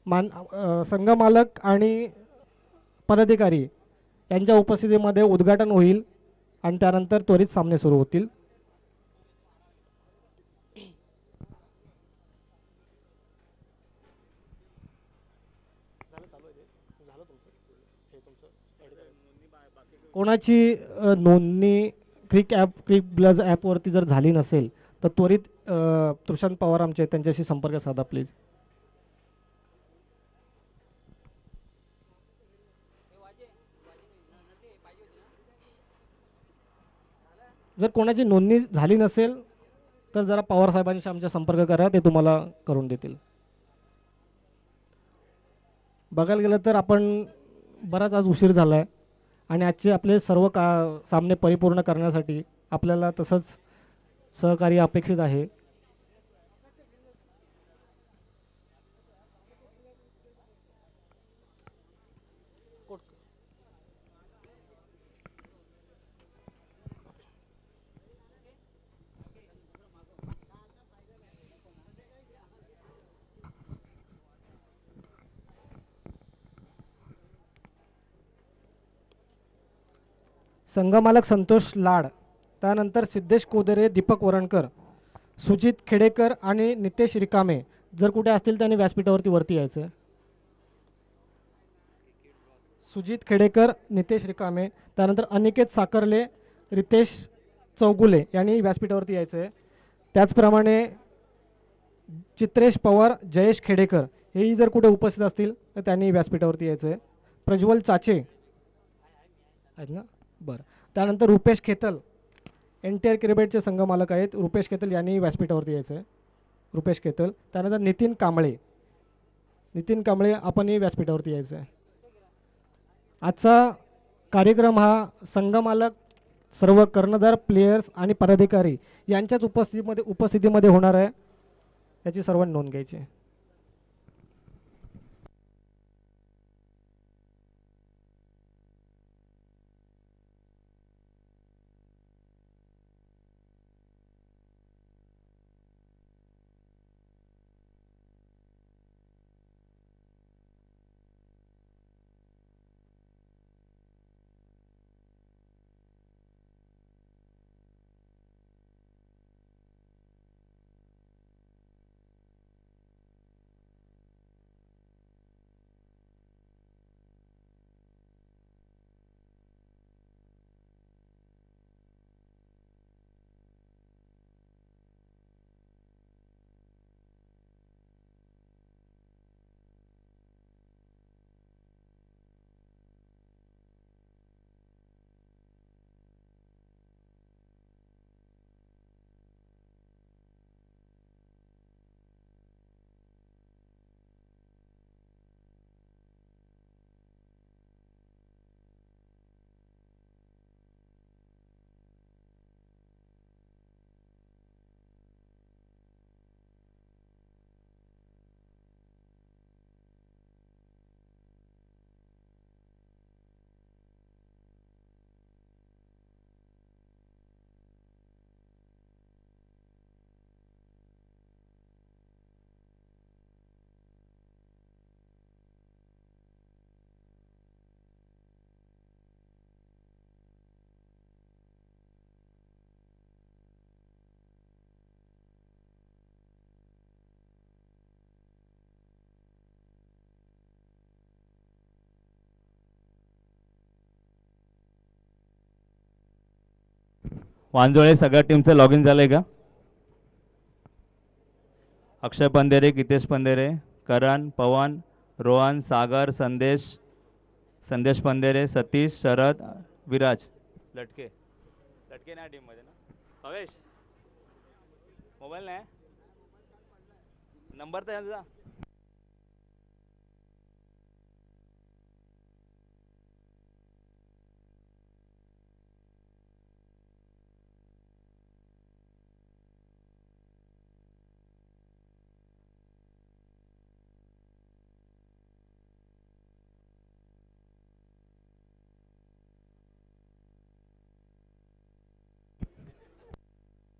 संघ मालक आणि पदाधिकारी यांच्या उपस्थितीमध्ये उद्घाटन होईल आणि त्यानंतर त्वरित सामने सुरू होतील. कोणाची नोंदणी क्रिक ब्लज ॲपवरती जर झाली नसेल तर त्वरित तृषांत पवार आमचे त्यांच्याशी संपर्क साधा प्लीज. जर कोणाची नोंदणी झाली नसेल तर जरा पवार साहेबांशी आमचा संपर्क करा, ते तुम्हाला करून देतील. बघायला गेलं तर आपण बराच आज उशीर झाला आहे आणि आजचे आपले सर्व सामने परिपूर्ण करण्यासाठी आपल्याला तसंच सहकार्य अपेक्षित आहे. संघमालक संतोष लाड, त्यानंतर सिद्धेश कोदरे, दीपक वरणकर, सुजित खेडेकर आणि नितेश रिकामे जर कुठे असतील त्यांनी व्यासपीठावरती यायचं आहे. सुजित खेडेकर, नितेश रिकामे, त्यानंतर अनिकेत साकर्ले, रितेश चौगुले यांनी व्यासपीठावरती यायचं आहे. त्याचप्रमाणे चित्रेश पवार, जयेश खेडेकर हेही जर कुठे उपस्थित असतील तर त्यांनी व्यासपीठावरती यायचं आहे. प्रज्वल चाचे आहेत ना, बरं. त्यानंतर रुपेश खेतल, NTR क्रिकेटचे संघ मालक आहेत, रुपेश खेतल यांनी व्यासपीठावरती यायचं आहे. रुपेश खेतल. त्यानंतर नितीन कांबळे आपणही व्यासपीठावरती यायचं आहे. आजचा कार्यक्रम हा संघ मालक, सर्व कर्णधार, प्लेयर्स आणि पदाधिकारी यांच्याच उपस्थितीमध्ये होणार आहे, याची सर्वांनी नोंद घ्यायची आहे. वांजोळे सगळ्या टीमचं लॉग इन झालंय का? अक्षय पंधेरे, गीतेश पंधेरे, करण, पवन, रोहन, सागर, संदेश पंधेरे, सतीश, शरद, विराज. लटके नाही टीम मध्ये ना? हवेश मोबाईल नाही, नंबर तर यांचा.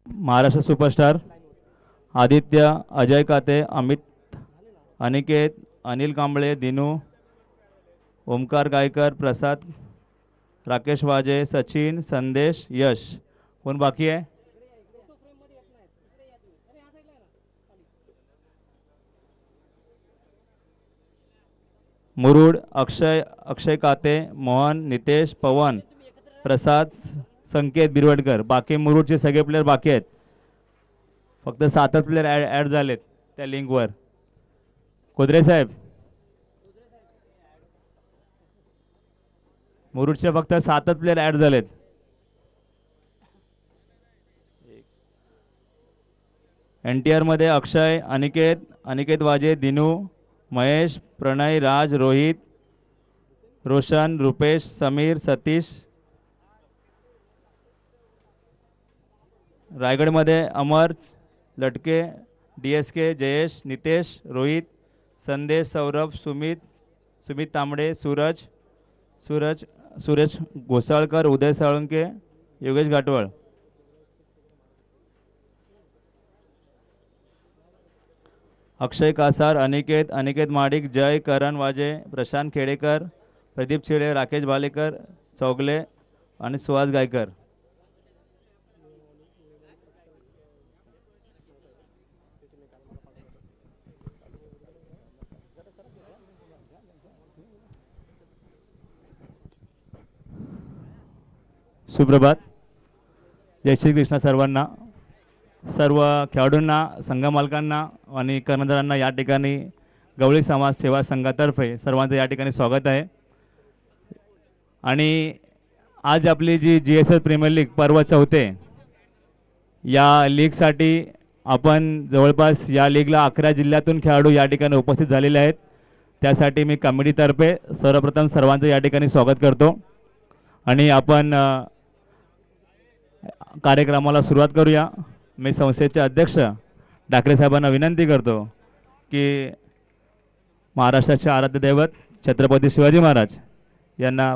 महाराष्ट्र सुपरस्टार आदित्य, अजय काते, अमित, अनिकेत, अनिल कांबळे, दिनू, ओमकार गायकर, प्रसाद, राकेश वाजे, सचिन, संदेश, यश. कोण बाकी आहे? मुरुड, अक्षय काते, मोहन, नितेश, पवन, प्रसाद, संकेत बिरवडकर. बाकी मुरुडचे सगळे प्लेयर बाकी आहेत. फक्त 7च प्लेयर ॲड झालेत त्या लिंकवर. कोदरे साहेब, मुरुडचे फक्त 7च प्लेयर ॲड झालेत. NTR मध्ये अक्षय, अनिकेत वाजे, दिनू, महेश, प्रणय, राज, रोहित, रोशन, रुपेश, समीर, सतीश. रायगडमध्ये अमर, लटके, DSK, जयेश, नितेश, रोहित, संदेश, सौरभ, सुमित तांबडे, सुरेश घोसाळकर, उदय साळुंके, योगेश घाटवळ. अक्षय कासार, अनिकेत माडिक, जय, करण वाजे, प्रशांत खेडेकर, प्रदीप छिळे, राकेश बालेकर, चौगले आणि सुहास गायकर. सुप्रभात. जय श्री कृष्ण सर्वांना. सर्व खेळाडूंना, संघ मालकांना आणि कर्णधारांना या ठिकाणी गवळी समाज सेवा संघातर्फे सर्वांचं या ठिकाणी स्वागत आहे. आणि आज आपली जी GSL प्रीमियर लीग पर्व 4 या लीगसाठी आपण जवळपास या लीगला 11 जिल्ह्यातून खेळाडू या ठिकाणी उपस्थित झालेले आहेत. त्यासाठी मी कमिटीतर्फे सर्वप्रथम सर्वांचं या ठिकाणी स्वागत करतो. आणि आपण कार्यक्रमाला सुरुवात करूया. मी संस्थेचे अध्यक्ष ठाकरे साहेबांना विनंती करतो की महाराष्ट्राचे आराध्य दैवत छत्रपती शिवाजी महाराज यांना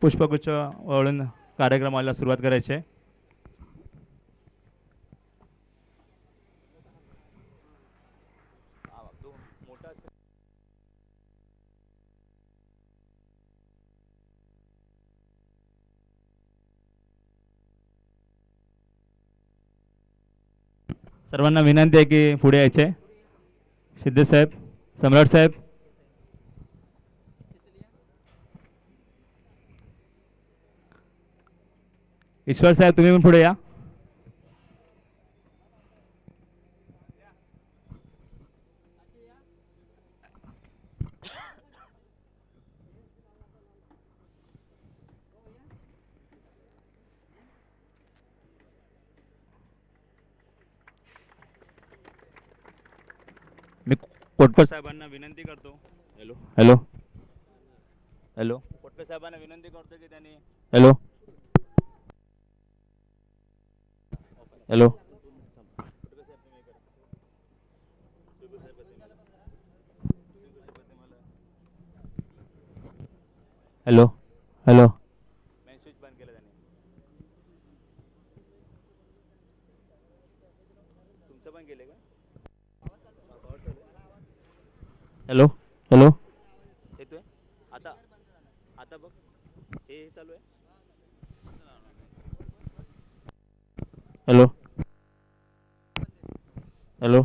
पुष्पगुच्छ वळून कार्यक्रमाला सुरुवात करायची आहे. सर्वांना विनंती आहे की पुढे यायचे. सिद्धेश साहेब, सम्राट साहेब, ईश्वर साहेब तुम्ही पण पुढे या. मी कोटकर साहेबांना विनंती करतो. हॅलो हॅलो हॅलो कोटकर साहेबांना विनंती करतो की त्यांनी hello hello hello hello switch बंद केलं त्यांनी. तुमचं पण केलं का? हॅलो हॅलो येतोय आता? आता बघ हे चालू आहे. Hello hello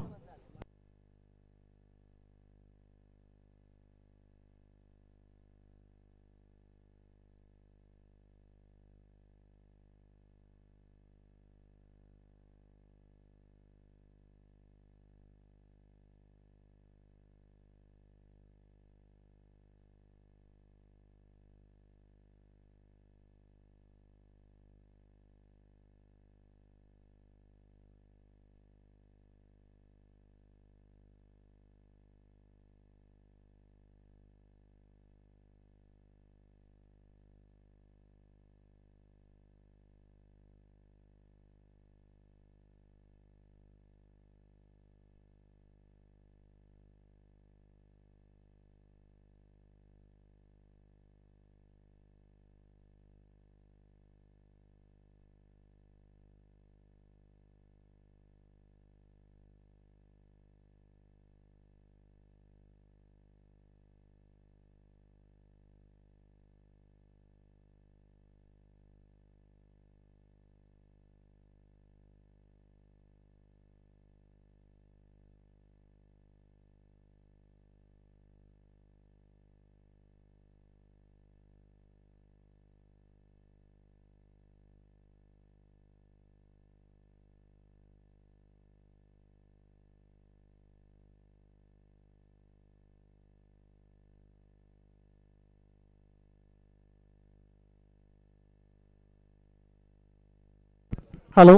hello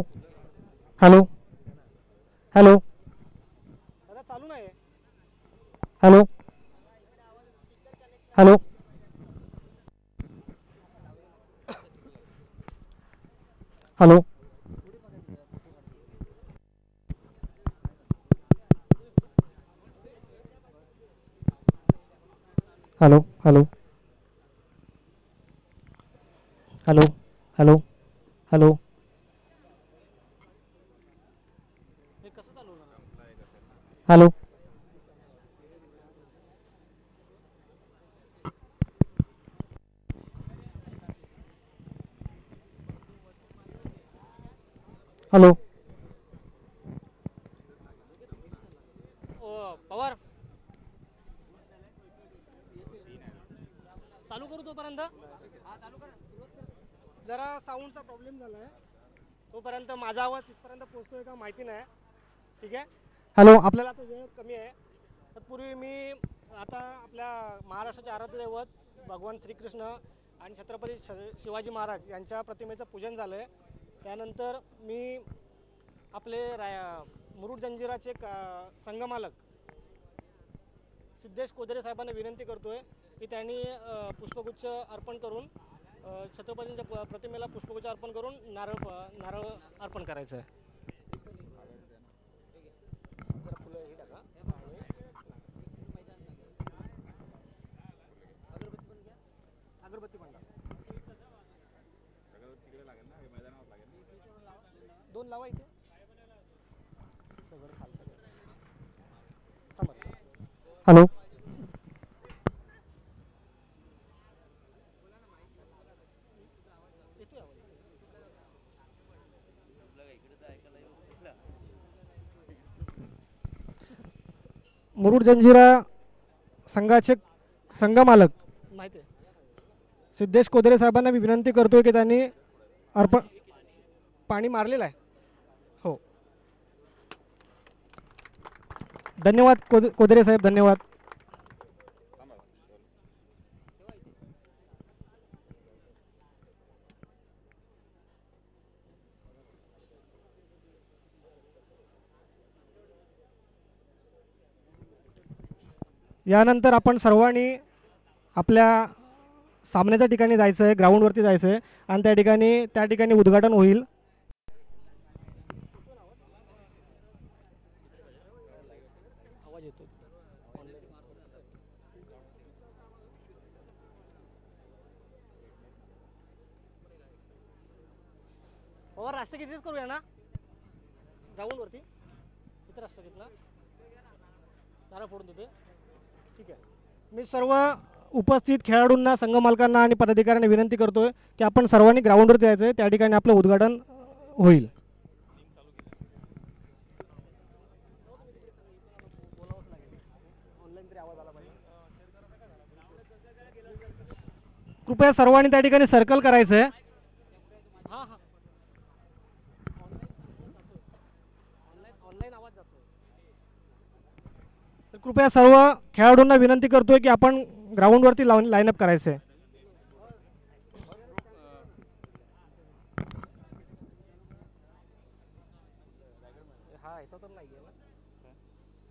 hello hello दादा चालू नाही hello hello hello hello hello hello hello hello हे कसं चालू होणार हॅलो हॅलो पवार चालू करू तोपर्यंत जरा साऊंडचा प्रॉब्लेम झाला आहे तोपर्यंत माझा आवाज तिथपर्यंत पोहोचतोय का माहिती नाही ठीक आहे हॅलो आपल्याला आता वेळ कमी आहे तत्पूर्वी मी आता आपल्या महाराष्ट्राचे आराध्य दैवत भगवान श्रीकृष्ण आणि छत्रपती शिवाजी महाराज यांच्या प्रतिमेचं पूजन झालं आहे त्यानंतर मी आपले मुरुड जंजिराचे संघमालक सिद्धेश कोदरे साहेबांना विनंती करतोय की त्यांनी पुष्पगुच्छ अर्पण करून छत्रपतींच्या प्रतिमेला पुष्पगुच्छ अर्पण करून नारळ अर्पण करायचं आहे अगरबत्ती पण दोन लावा इथे हॅलो मुरुड जंजिरा संघाचे संघमालक माहिती आहे सिद्धेश कोदरे साहेबांना मी विनंती करतोय की त्यांनी अर्पण पाणी मारलेलं आहे हो धन्यवाद कोदरे साहेब धन्यवाद यानंतर आपण सर्वांनी आपल्या सामन्याच्या ठिकाणी जायचं आहे ग्राउंडवरती जायचं आहे आणि त्या ठिकाणी उद्घाटन होईल आवाज येतो और राष्ट्रगीतच करूया ना ग्राउंडवरती इथं राष्ट्रगीतला नारळ फोडून देते ठीक आहे मी सर्व उपस्थित खेळाडूंना संघ मालकांना आणि पदाधिकाऱ्यांना विनंती करतोय की आपण सर्वांनी ग्राउंडवर जायचं आहे त्या ठिकाणी आपलं उद्घाटन होईल कृपया सर्वांनी त्या ठिकाणी सर्कल करायचं आहे तर कृपया सर्व खेळाडूंना विनंती करतोय की आपण ग्राउंडवरती लाईन अप करायचं आहे हा ह्याचा तर नाही आहे ना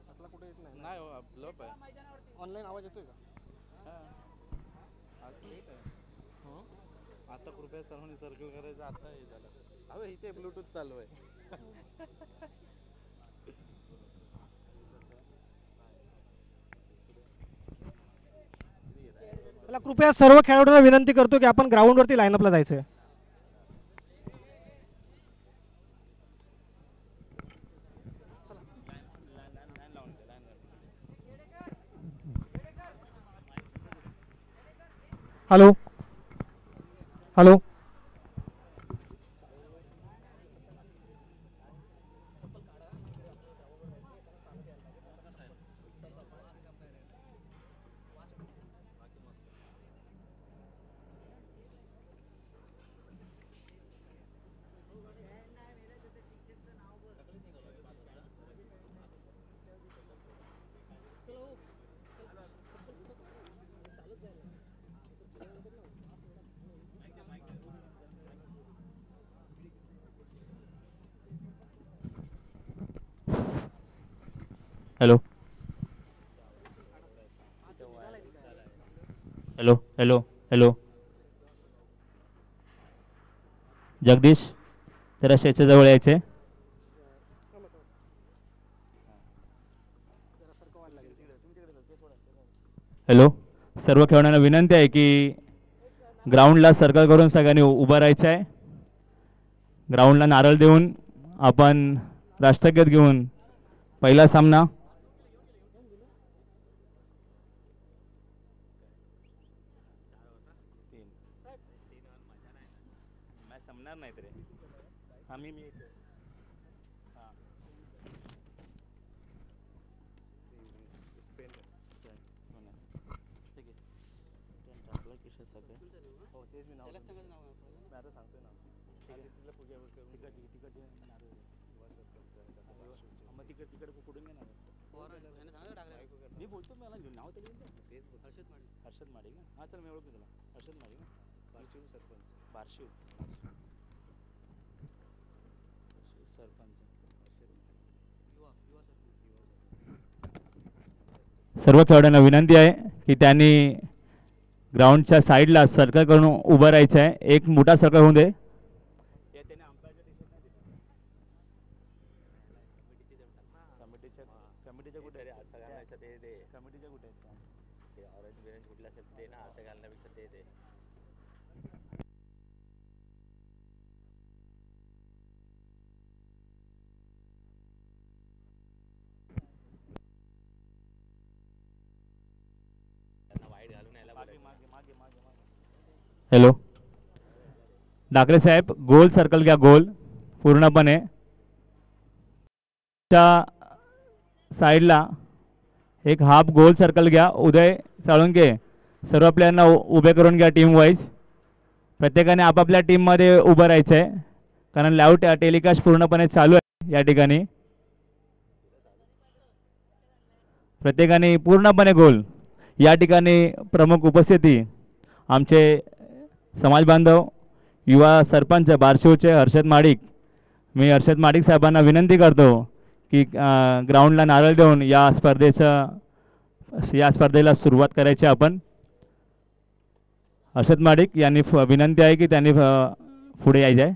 असला कुठे येत नाही नाही ब्लॉक आहे ऑनलाईन आवाज येतोय का आता कृपया सर्वांनी सर्कल करायचं आता हे झालं अहो इथे ब्लूटूथ चालू आहे मला कृपया सर्व खेळाडूंना विनंती करतो की आपण ग्राउंडवरती लाईनअपला जायचं आहे hello hello hello hello hello hello Jagdish जरा शेच्या जवळ यायचे. हॅलो सर्व खेळाडूंना विनंती आहे की ग्राउंडला सर्कल करून सगळ्यांनी उभं राहायचं आहे. ग्राउंडला नारळ देऊन आपण राष्ट्रगीत घेऊन पहिला सामना समणार नाही रे आम्ही मी मी बोलतो मला नाव तर हर्षद माडिक ना. हां चल मी ओळखतो तुला हर्षद माडिक ना. बार्शीव सरपंच बार्शीव सरपंच सर्व खेळाडूंना विनंती आहे की त्यांनी ग्राउंडच्या साईडला सर्कल करून उभं राहायचं आहे. एक मोठा सर्कल होऊन दे. कमिटीच्या कुठे रे सगळ्यांना ते दे कमिटीच्या कुठे ते ऑरेंज बिरेंज कुठल्या असेल ते ना असं घालण्यापेक्षा ते दे. हॅलो डाकरे साहेब गोल सर्कल घ्या गोल पूर्णपणे च्या साईडला एक हाफ गोल सर्कल घ्या. उदय साळुंके सर्व प्लेयरना उभे करून घ्या टीम वाईज. प्रत्येकाने आपापल्या टीममध्ये उभं राहायचं आहे कारण लाईव्ह टेलिकास्ट पूर्णपणे चालू आहे या ठिकाणी. प्रत्येकाने पूर्णपणे गोल. या ठिकाणी प्रमुख उपस्थिती आमचे समाज बांधव युवा सरपंच बारशिवचे हर्षद माडिक. मी हर्षद माडिक साहेबांना विनंती करतो की ग्राउंडला नारळ देऊन या स्पर्धेला सुरुवात करायची आपण. हर्षद माडिक यांनी विनंती आहे की त्यांनी पुढे यायचं आहे.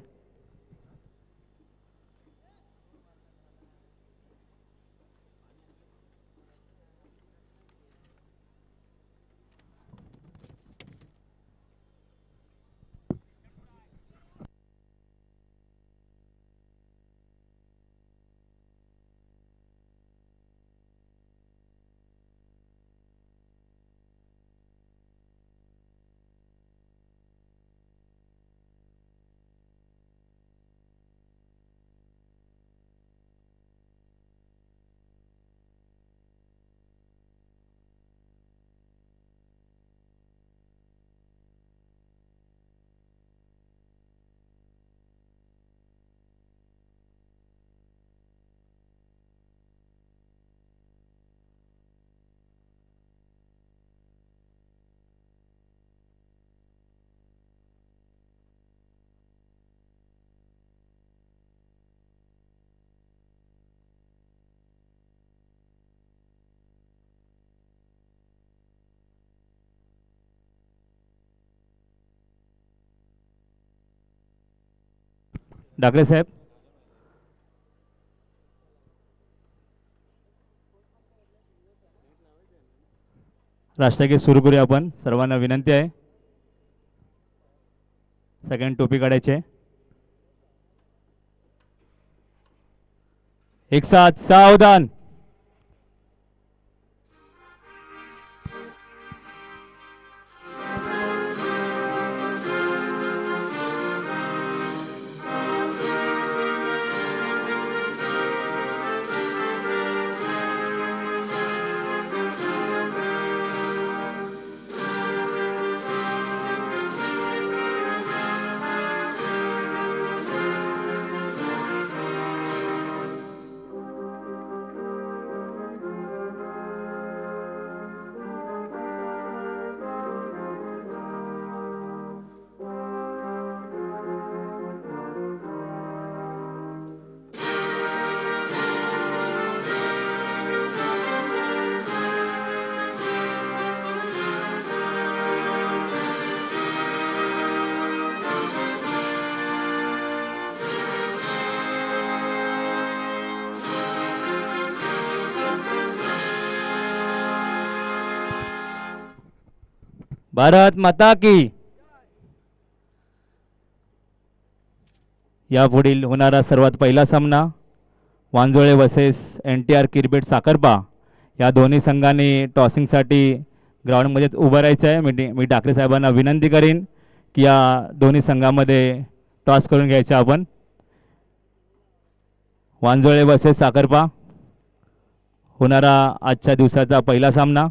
डाकरे साहेब राष्ट्रगीत सुरू करूया आपण. सर्वांना विनंती आहे सगळ्यांनी टोपी काढायचे. एक साथ सावधान. भारत माता की. यापुढील होणारा सर्वात पहिला सामना वांजोळे वर्सेस NTR किरबेट साखरपा. या दोन्ही संघांनी टॉसिंगसाठी ग्राउंडमध्येच उभं राहायचं आहे. मी ठाकरे साहेबांना विनंती करीन की या दोन्ही संघामध्ये टॉस करून घ्यायचं आपण. वांजोळे वर्सेस साखरपा होणारा आजच्या दिवसाचा पहिला सामना.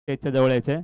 स्टेजच्या जवळ यायचं आहे.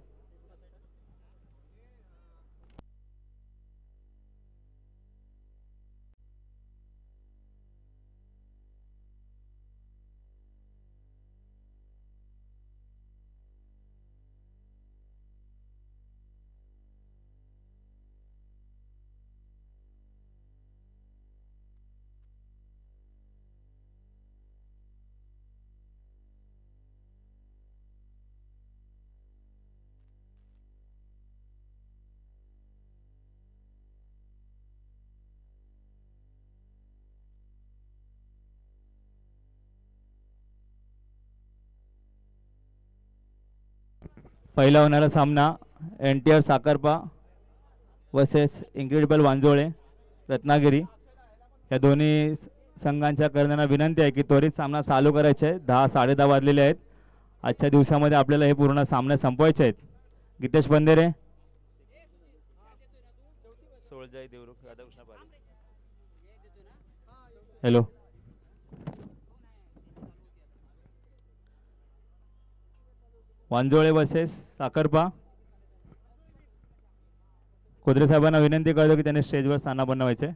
पहिला होणारा सामना NTR Sakharpa versus incredible वांजोळे Ratnagiri. या दोन्ही संघांच्या कर्णधारांना विनंती आहे की त्वरित सामना चालू करायचा आहे. 10-10:30 वाजलेले आहेत. आजच्या दिवसामध्ये आपल्याला हे पूर्ण सामने संपवायचे आहेत. गीतेश बंदेरे, सोळजाई देवरुख, राधाकृष्ण पाटील. हॅलो. वांजोळे वर्सेस साखरपा. कोदरे साहेबांना विनंती करतो की त्यांनी स्टेजवर स्थानापन्न व्हायचे.